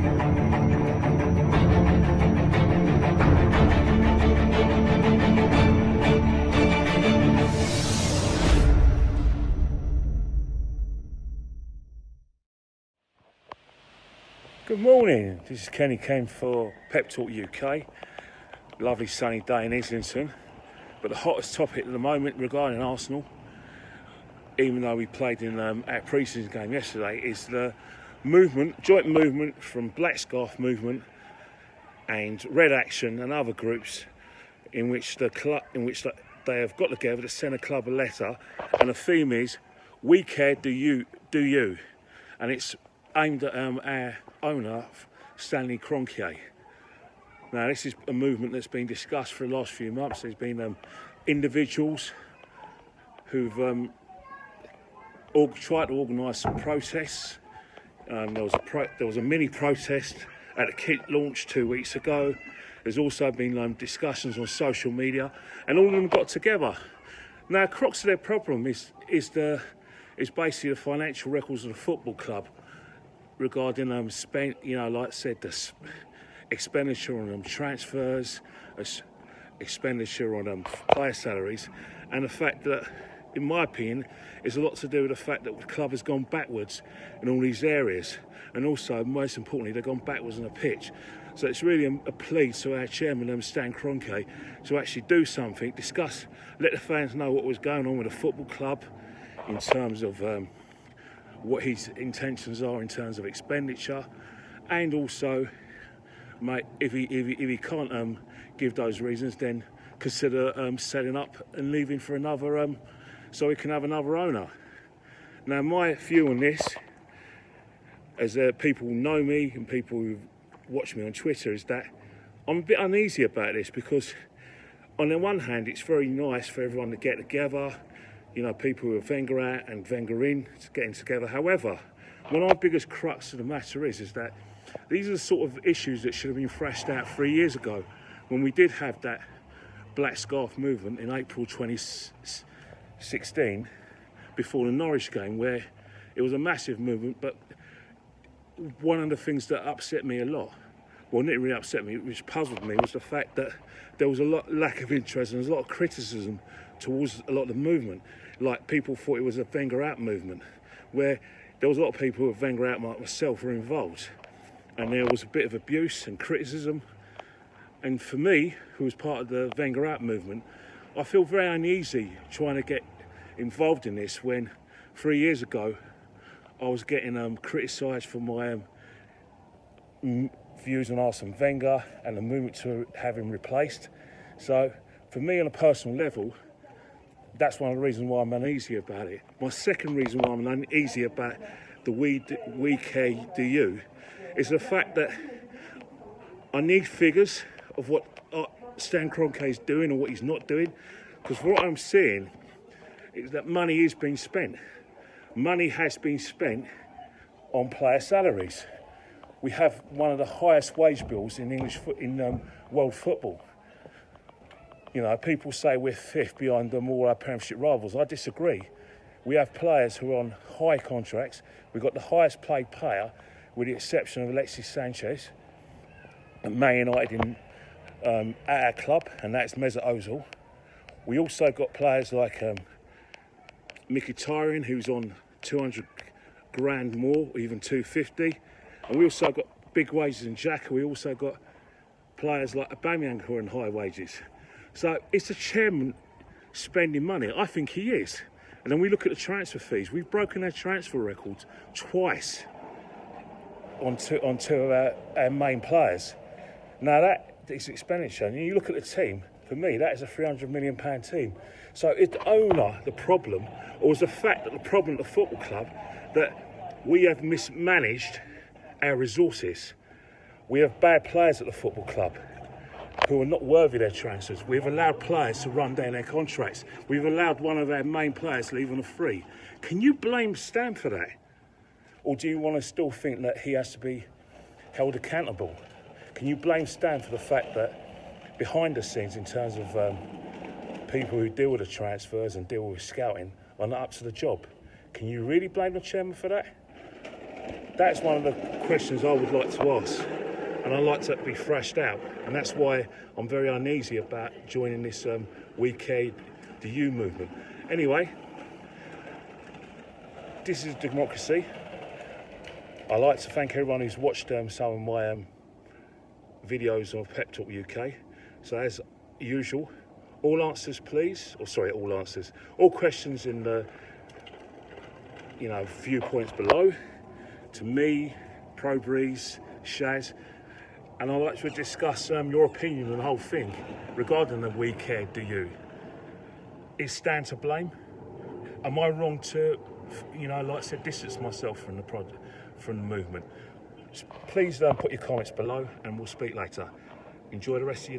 Good morning, this is Kenny Kane for Pep Talk UK. Lovely sunny day in Islington, but the hottest topic at the moment regarding Arsenal, even though we played in our pre-season game yesterday, is the joint movement from Black Scarf Movement and Red Action and other groups in which they have got together to send a club a letter, and the theme is "We care, do you?" And it's aimed at our owner, Stanley Kroenke. Now, this is a movement that's been discussed for the last few months. There's been individuals who've tried to organise some protests. There was a mini protest at the kit launch 2 weeks ago. There's also been discussions on social media, and all of them got together. Now, the crux of their problem is basically the financial records of the football club regarding like I said, the expenditure on transfers, expenditure on player salaries, and the fact that, in my opinion, is a lot to do with the fact that the club has gone backwards in all these areas, and also, most importantly, they've gone backwards on the pitch. So it's really a plea to our chairman, Stan Kroenke, to actually do something, discuss, let the fans know what was going on with the football club in terms of what his intentions are in terms of expenditure, and also, mate, if he can't give those reasons, then consider selling up and leaving for another, so he can have another owner. Now, my view on this, as people know me and people who watch me on Twitter, is that I'm a bit uneasy about this, because on the one hand, it's very nice for everyone to get together. You know, people who are Wenger out and Wenger in, getting together. However, one of the biggest crux of the matter is that these are the sort of issues that should have been thrashed out 3 years ago, when we did have that Black Scarf movement in April 2016, before the Norwich game, where it was a massive movement. But one of the things that upset me a lot, well, not really upset me, which puzzled me, was the fact that there was a lack of interest and there was a lot of criticism towards a lot of the movement. Like, people thought it was a Wenger out movement, where there was a lot of people with Wenger out, like myself, were involved, and there was a bit of abuse and criticism. And for me, who was part of the Wenger out movement, I feel very uneasy trying to get involved in this, when 3 years ago I was getting criticised for my views on Arsene Wenger and the movement to have him replaced. So for me, on a personal level, that's one of the reasons why I'm uneasy about it. My second reason why I'm uneasy about the we care, do you, is the fact that I need figures of what Stan Kroenke is doing or what he's not doing, because what I'm seeing is that money is being spent. Money has been spent on player salaries. We have one of the highest wage bills in world football. You know, people say we're fifth behind all our Premiership rivals. I disagree. We have players who are on high contracts. We've got the highest paid player, with the exception of Alexis Sanchez, at Man United at our club, and that's Mesut Ozil. We also got players like Mkhitaryan, who's on 200 grand more, or even 250. And we also got big wages in Xhaka. We also got players like Aubameyang who are on high wages. So it's the chairman spending money. I think he is. And then we look at the transfer fees. We've broken our transfer records twice on two of our main players. Now, that is expenditure. And you look at the team, for me, that is a £300 million team. So is the owner the problem, or is the fact that the problem at the football club that we have mismanaged our resources? We have bad players at the football club who are not worthy of their transfers. We've allowed players to run down their contracts. We've allowed one of our main players to leave on a free. Can you blame Stan for that? Or do you want to still think that he has to be held accountable? Can you blame Stan for the fact that behind the scenes, in terms of people who deal with the transfers and deal with scouting, are not up to the job? Can you really blame the chairman for that? That's one of the questions I would like to ask, and I'd like to be thrashed out, and that's why I'm very uneasy about joining this We Care the You movement. Anyway, this is democracy. I'd like to thank everyone who's watched some of my videos on Pep Talk UK. So as usual, all answers please, or sorry, all answers, all questions in the viewpoints below to me, Pro Breeze, Shaz, and I'd like to discuss your opinion on the whole thing regarding the We Care Do You. Is Stan to blame? Am I wrong to, like I said, distance myself from the movement? Please put your comments below, and we'll speak later. Enjoy the rest of your day.